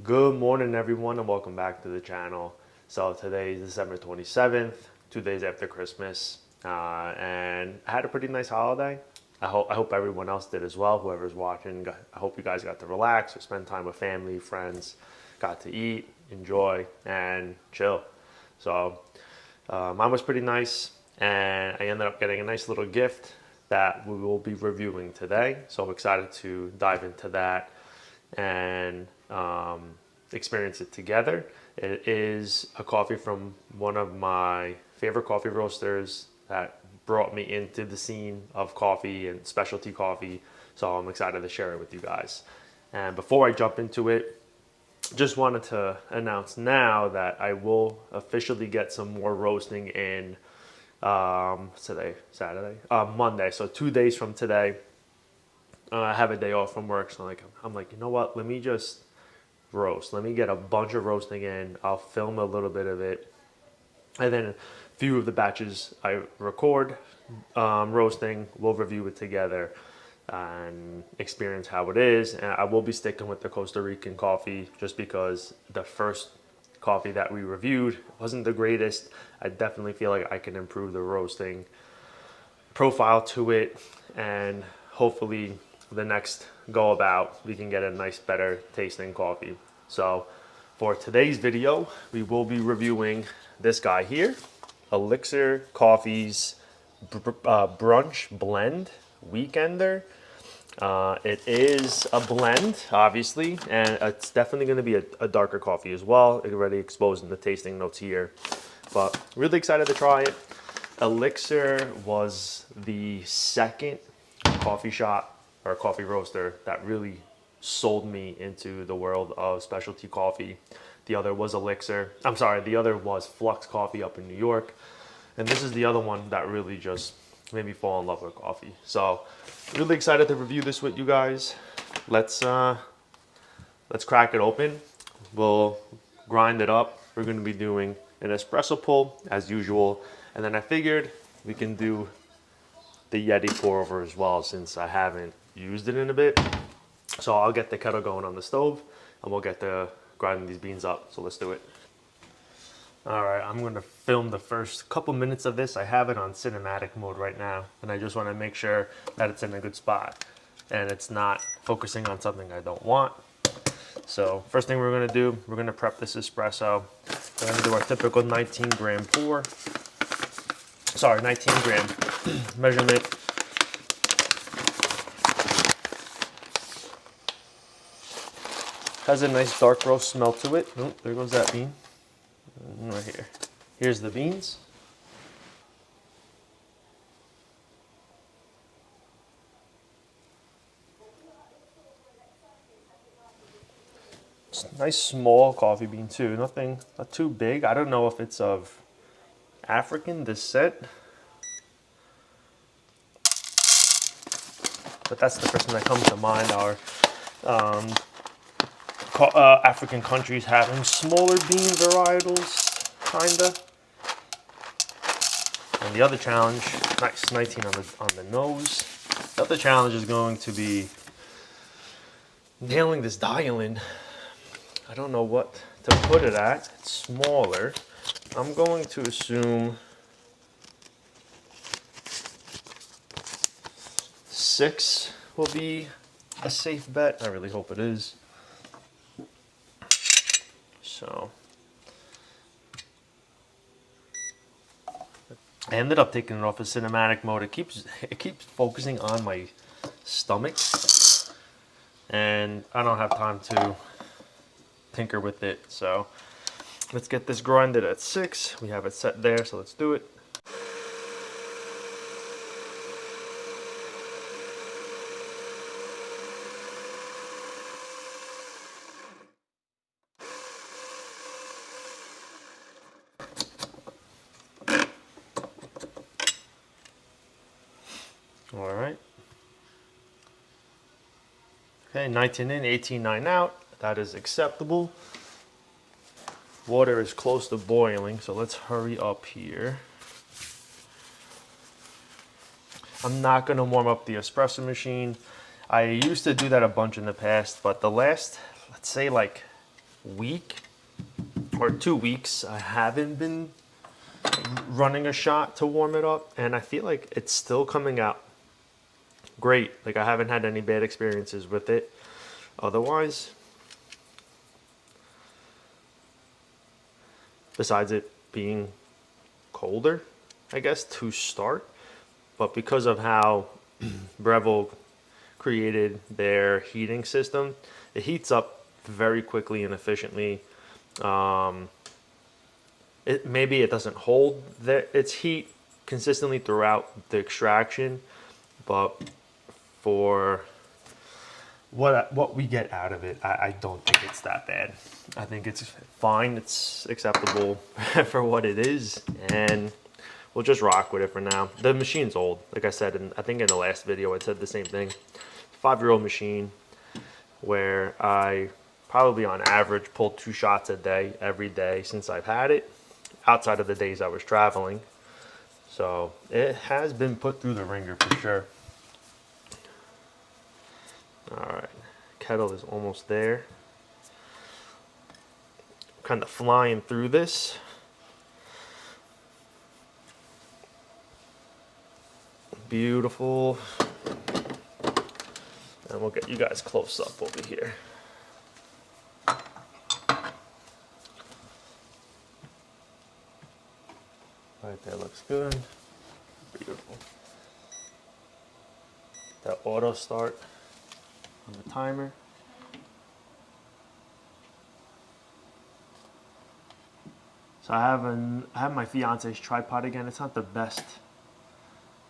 Good morning, everyone, and welcome back to the channel. So today is December 27th, 2 days after Christmas, and I had a pretty nice holiday. I hope everyone else did as well. Whoever's watching, I hope you guys got to relax or spend time with family, friends, got to eat, enjoy, and chill. So mine was pretty nice, and I ended up getting a nice little gift that we will be reviewing today. So I'm excited to dive into that and experience it together. It is a coffee from one of my favorite coffee roasters that brought me into the scene of coffee and specialty coffee. So I'm excited to share it with you guys. And before I jump into it, just wanted to announce now that I will officially get some more roasting in today, Saturday, Monday. So 2 days from today, I have a day off from work, so I'm like, you know what? Let me just roast. Let me get a bunch of roasting in. I'll film a little bit of it, and then a few of the batches I record roasting, we'll review it together and experience how it is. And I will be sticking with the Costa Rican coffee just because the first coffee that we reviewed wasn't the greatest. I definitely feel like I can improve the roasting profile to it, and hopefully the next go about we can get a nice better tasting coffee. So for today's video we will be reviewing this guy here, Elixr Coffee's Brunch Blend Weekender. It is a blend, obviously, and it's definitely going to be a darker coffee as well. It's already exposing the tasting notes here, but really excited to try it. Elixr was the second coffee shop or coffee roaster that really sold me into the world of specialty coffee. The other was Elixr. I'm sorry, the other was Flux Coffee up in New York. And this is the other one that really just made me fall in love with coffee. So really excited to review this with you guys. Let's crack it open. We'll grind it up. We're going to be doing an espresso pull as usual. And then I figured we can do the Yeti pour over as well since I haven't used it in a bit. So I'll get the kettle going on the stove and we'll get to grinding these beans up. So let's do it. All right, I'm going to film the first couple minutes of this. I have it on cinematic mode right now, and I just want to make sure that it's in a good spot and it's not focusing on something I don't want. So first thing we're going to do, we're going to prep this espresso. We're going to do our typical 19 gram pour. Sorry, 19 gram measurement. Has a nice dark roast smell to it. Oh, there goes that bean. Right here. Here's the beans. It's a nice small coffee bean too. Nothing, not too big. I don't know if it's of African descent, but that's the first thing that comes to mind are African countries having smaller bean varietals, kinda. And the other challenge, nice 19 on the nose. The other challenge is going to be nailing this dial in. I don't know what to put it at. It's smaller. I'm going to assume 6 will be a safe bet. I really hope it is. So I ended up taking it off of cinematic mode. It keeps focusing on my stomach, and I don't have time to tinker with it. So let's get this grinded at 6. We have it set there, so let's do it. All right. Okay, 19 in, 18.9 out. That is acceptable. Water is close to boiling, so let's hurry up here. I'm not going to warm up the espresso machine. I used to do that a bunch in the past, but the last, let's say like week or 2 weeks, I haven't been running a shot to warm it up, and I feel like it's still coming out great. Like, I haven't had any bad experiences with it otherwise, besides it being colder, I guess, to start. But because of how Breville created their heating system, it heats up very quickly and efficiently. Maybe it doesn't hold its heat consistently throughout the extraction, but for what we get out of it, I don't think it's that bad. I think it's fine. It's acceptable for what it is, and we'll just rock with it for now. The machine's old, like I said, and I think in the last video I said the same thing. 5-year-old machine where I probably on average pulled 2 shots a day every day since I've had it, outside of the days I was traveling. So it has been put through the ringer for sure. All right, kettle is almost there. Kind of flying through this. Beautiful. And we'll get you guys close up over here. Right there looks good. Beautiful. That auto start on the timer. So I have my fiance's tripod again. It's not the best,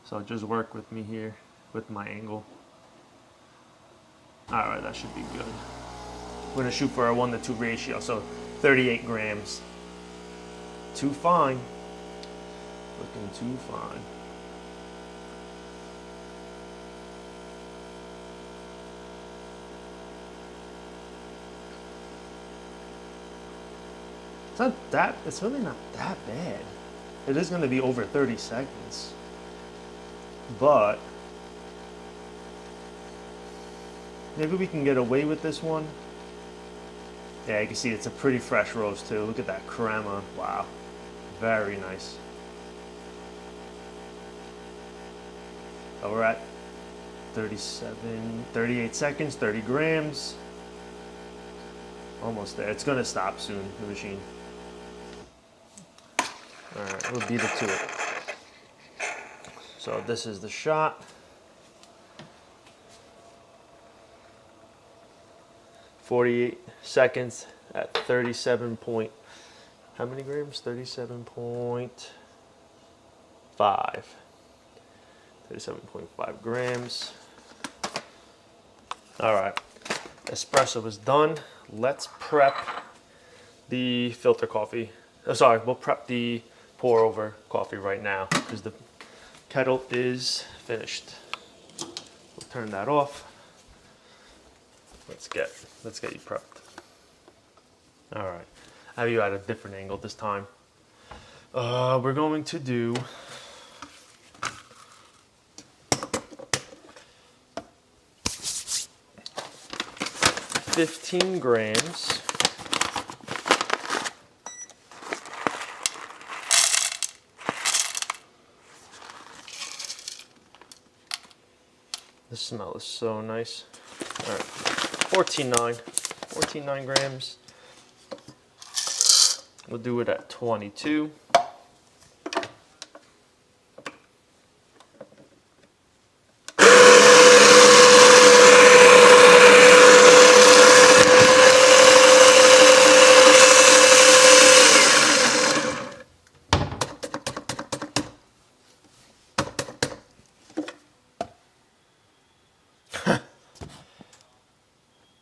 so just work with me here with my angle. All right, that should be good. We're gonna shoot for a 1-to-2 ratio, so 38 grams. Too fine. Looking too fine. It's really not that bad. It is gonna be over 30 seconds. But maybe we can get away with this one. Yeah, you can see it's a pretty fresh roast too. Look at that crema. Wow. Very nice. So we're at 38 seconds, 30 grams. Almost there. It's gonna stop soon, the machine. All right, we'll beat it to it. So this is the shot. 48 seconds at 37 point, how many grams? 37.5. 37.5 grams. All right, espresso is done. Let's prep the filter coffee. Oh, sorry, we'll prep the pour over coffee right now because the kettle is finished. We'll turn that off. Let's get you prepped. All right, I have you at a different angle this time. We're going to do 15 grams The smell is so nice. All right, 14.9 grams. We'll do it at 22.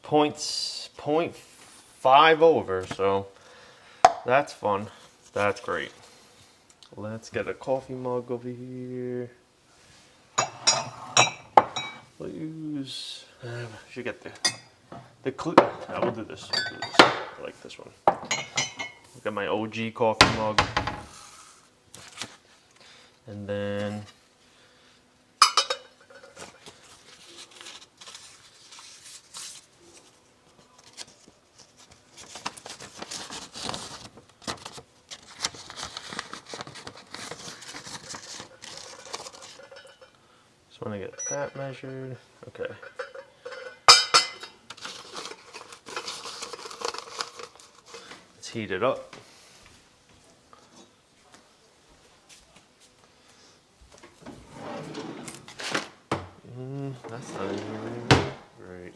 Point 0.5 over, so that's fun. That's great. Let's get a coffee mug over here. We'll use, should get the clue. No, we'll do this. I like this one. Got my OG coffee mug. And then want to get that measured. Okay. Let's heat it up. That's not even great.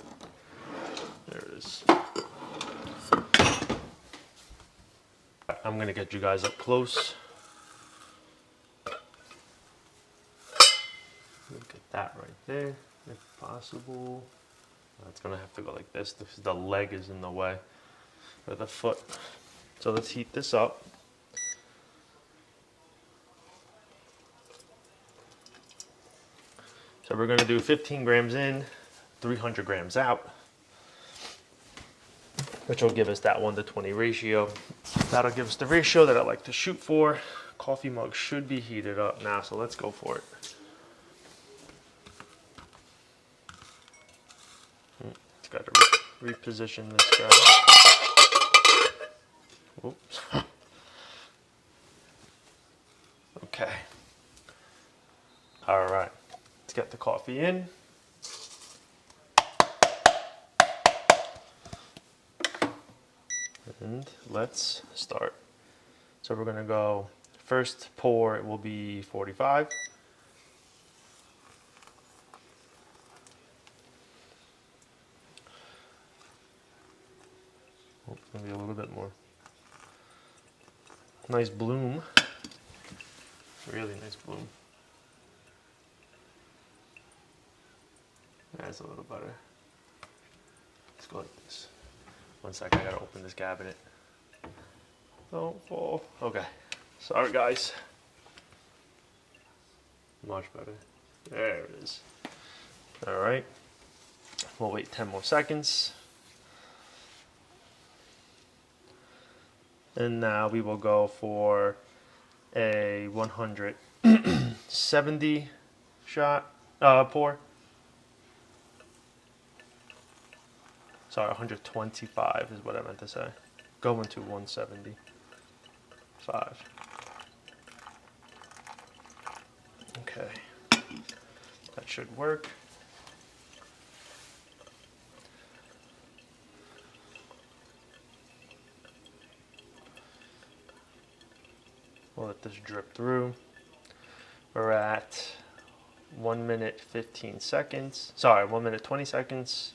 There it is. I'm gonna get you guys up close. Look at that right there, if possible. It's gonna have to go like this because the leg is in the way, or the foot. So let's heat this up. So we're gonna do 15 grams in, 300 grams out, which will give us that 1:20 ratio. That'll give us the ratio that I like to shoot for. Coffee mug should be heated up now, so let's go for it. It's got to reposition this guy. Oops. Okay. All right. Let's get the coffee in. And let's start. So we're gonna go, first pour, it will be 45. Oh, it's gonna be a little bit more. Nice bloom. Really nice bloom. That's a little better. Let's go like this. One second, I gotta open this cabinet. Don't fall. Okay. Sorry, guys. Much better. There it is. All right. We'll wait 10 more seconds. And now we will go for a 170 shot pour. Sorry, 125 is what I meant to say. Going to 175. Okay, that should work. We'll let this drip through. We're at 1 minute 15 seconds. Sorry, 1 minute 20 seconds.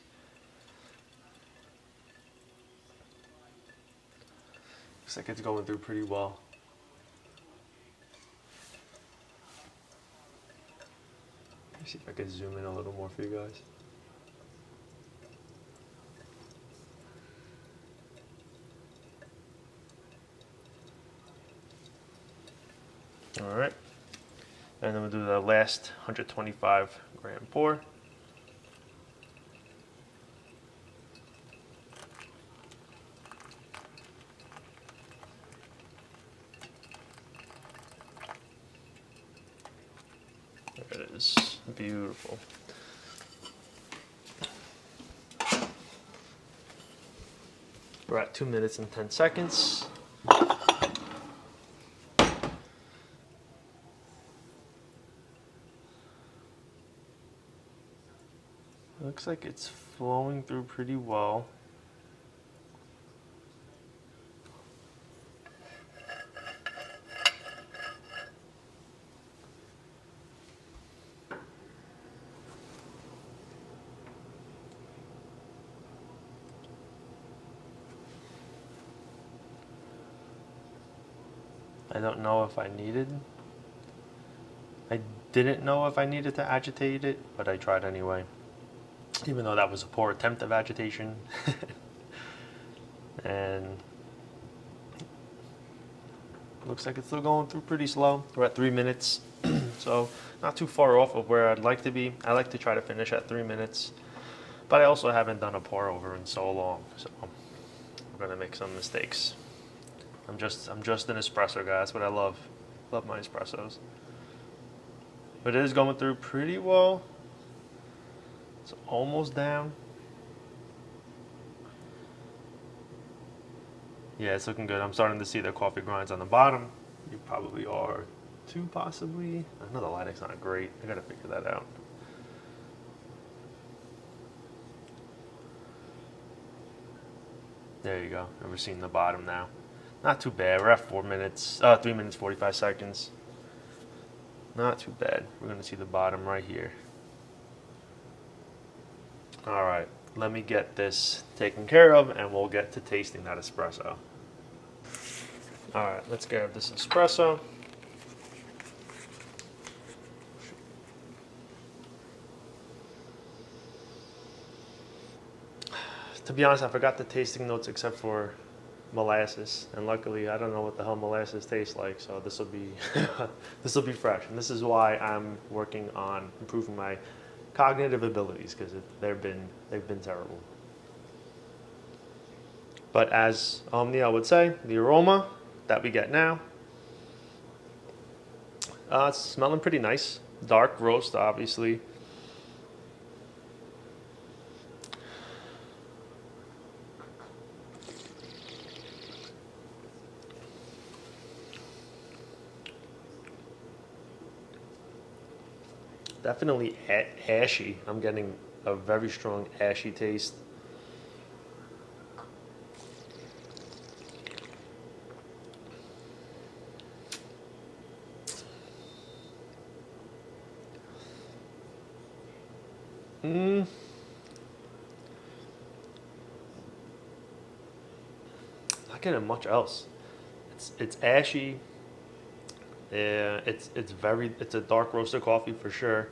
Looks like it's going through pretty well. Let me see if I can zoom in a little more for you guys. All right, and then we'll do the last 125 gram pour. There it is, beautiful. We're at 2 minutes and 10 seconds. Looks like it's flowing through pretty well. I don't know if I didn't know if I needed to agitate it, but I tried anyway. Even though that was a poor attempt of agitation. And looks like it's still going through pretty slow. We're at 3 minutes, so not too far off of where I'd like to be. I like to try to finish at 3 minutes, but I also haven't done a pour over in so long, so we're gonna make some mistakes. I'm just an espresso guy. That's what I love. Love my espressos. But it is going through pretty well. It's almost down. Yeah, it's looking good. I'm starting to see the coffee grinds on the bottom. You probably are too, possibly. I know the lighting's not great. I gotta figure that out. There you go. And we're seeing the bottom now. Not too bad. We're at 3 minutes 45 seconds. Not too bad. We're gonna see the bottom right here. All right, let me get this taken care of and we'll get to tasting that espresso. All right, let's grab this espresso. To be honest, I forgot the tasting notes except for molasses, and luckily I don't know what the hell molasses tastes like, so this will be this will be fresh, and this is why I'm working on improving my cognitive abilities, because they've been terrible. But as Omnia would say, the aroma that we get now, it's smelling pretty nice. Dark roast, obviously. Definitely ashy. I'm getting a very strong ashy taste. Not getting much else. It's ashy. Yeah, it's a dark roasted coffee for sure.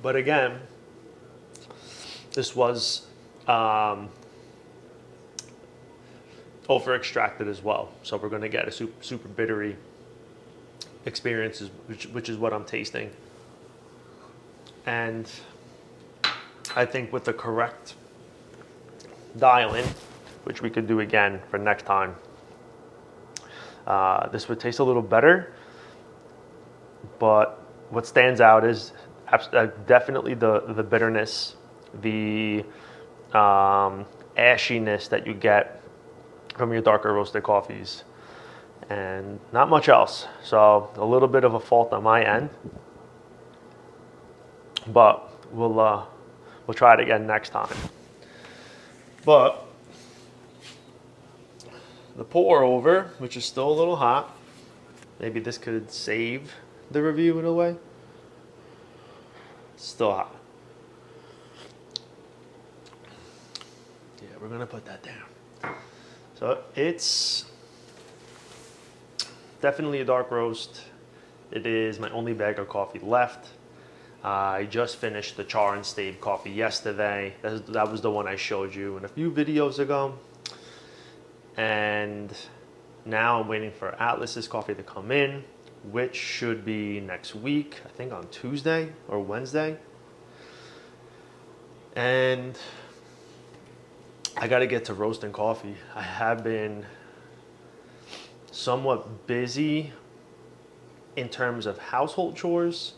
But again, this was over extracted as well, so we're going to get a super bittery experience, which is what I'm tasting. And I think with the correct dial in, which we could do again for next time, this would taste a little better. But what stands out is definitely the bitterness, the ashiness that you get from your darker roasted coffees, and not much else. So a little bit of a fault on my end, but we'll try it again next time. But the pour over, which is still a little hot, maybe this could save the review in a way. It's still hot. Yeah, we're gonna put that down. So it's definitely a dark roast. It is my only bag of coffee left. I just finished the char and stave coffee yesterday. That was the one I showed you in a few videos ago. And now I'm waiting for Atlas's coffee to come in, which should be next week, I think on Tuesday or Wednesday. And I got to get to roasting coffee. I have been somewhat busy in terms of household chores,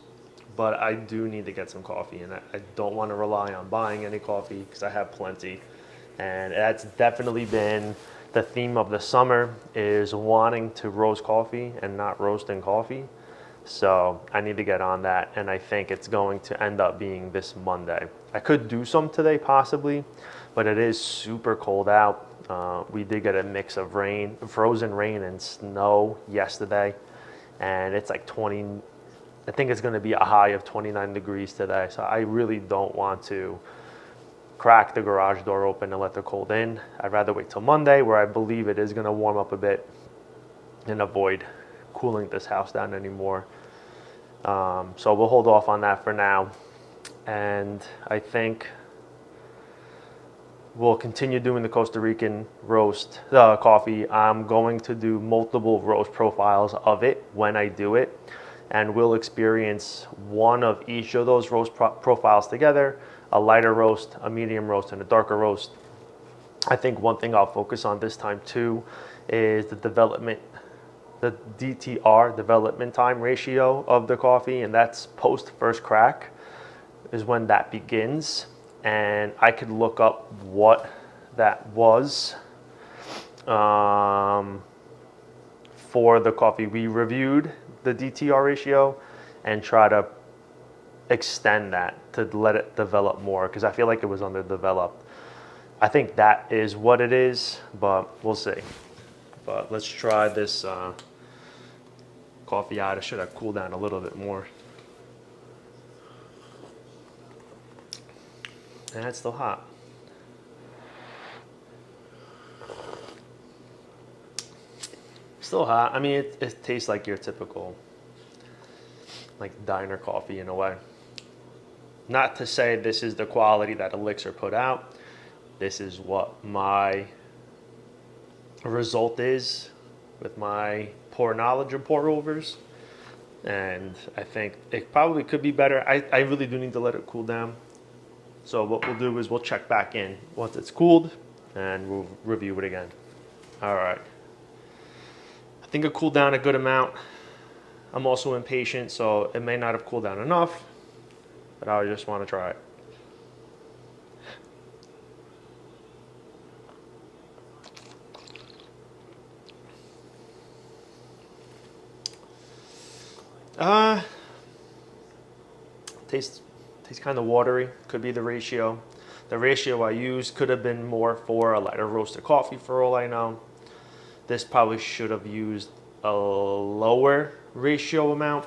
but I do need to get some coffee, and I don't want to rely on buying any coffee because I have plenty. And that's definitely been the theme of the summer, is wanting to roast coffee and not roasting coffee. So I need to get on that, and I think it's going to end up being this Monday. I could do some today possibly, but it is super cold out. We did get a mix of frozen rain and snow yesterday, and it's like 20, I think it's going to be a high of 29 degrees today. So I really don't want to crack the garage door open and let the cold in. I'd rather wait till Monday, where I believe it is going to warm up a bit, and avoid cooling this house down anymore. So we'll hold off on that for now. And I think we'll continue doing the Costa Rican roast coffee. I'm going to do multiple roast profiles of it when I do it, and we'll experience one of each of those roast profiles together: a lighter roast, a medium roast, and a darker roast. I think one thing I'll focus on this time too is the DTR, development time ratio of the coffee, and that's post first crack is when that begins. And I could look up what that was for the coffee we reviewed, the DTR ratio, and try to extend that, to let it develop more, because I feel like it was underdeveloped. I think that is what it is, but we'll see. But let's try this coffee out. It should have cooled down a little bit more. And it's still hot. Still hot. I mean, it tastes like your typical, like, diner coffee in a way. Not to say this is the quality that Elixr put out. This is what my result is with my pour knowledge of pour overs. And I think it probably could be better. I really do need to let it cool down. So what we'll do is we'll check back in once it's cooled and we'll review it again. All right. I think it cooled down a good amount. I'm also impatient, so it may not have cooled down enough, but I just want to try it. Tastes kind of watery. Could be the ratio. The ratio I used could have been more for a lighter roasted coffee for all I know. This probably should have used a lower ratio amount.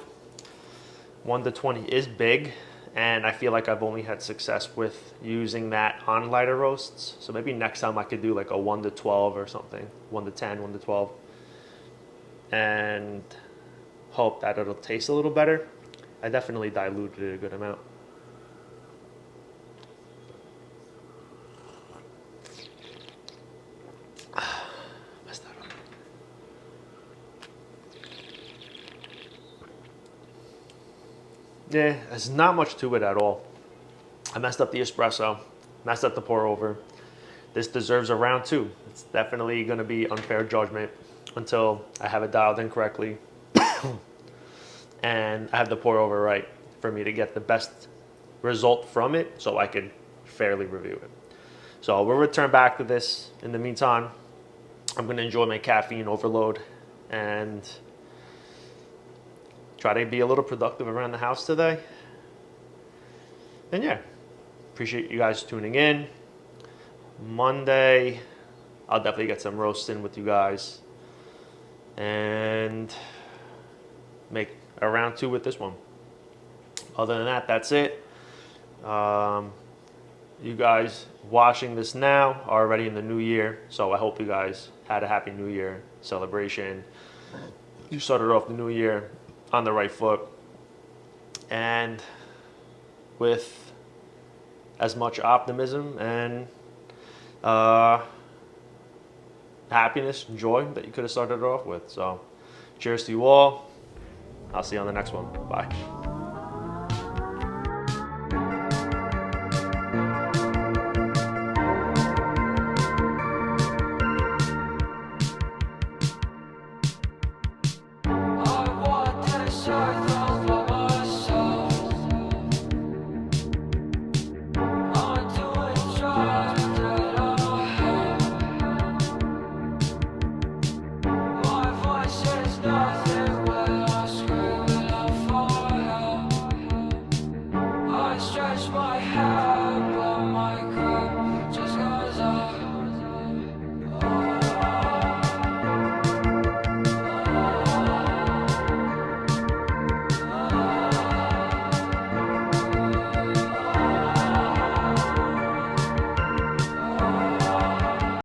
1:20 is big, and I feel like I've only had success with using that on lighter roasts. So maybe next time I could do like a 1:12 or something, 1:10, 1:12, and hope that it'll taste a little better. I definitely diluted it a good amount. Messed that up. Yeah, there's not much to it at all. I messed up the espresso, messed up the pour over. This deserves a round 2. It's definitely going to be unfair judgment until I have it dialed in correctly and I have the pour over right for me to get the best result from it so I could fairly review it. So we'll return back to this. In the meantime, I'm going to enjoy my caffeine overload and try to be a little productive around the house today. And yeah, appreciate you guys tuning in. Monday, I'll definitely get some roasting with you guys and make a round 2 with this one. Other than that, that's it. You guys watching this now are already in the new year, so I hope you guys had a happy new year celebration. You started off the new year on the right foot and with as much optimism and happiness and joy that you could have started it off with. So cheers to you all. I'll see you on the next one. Bye.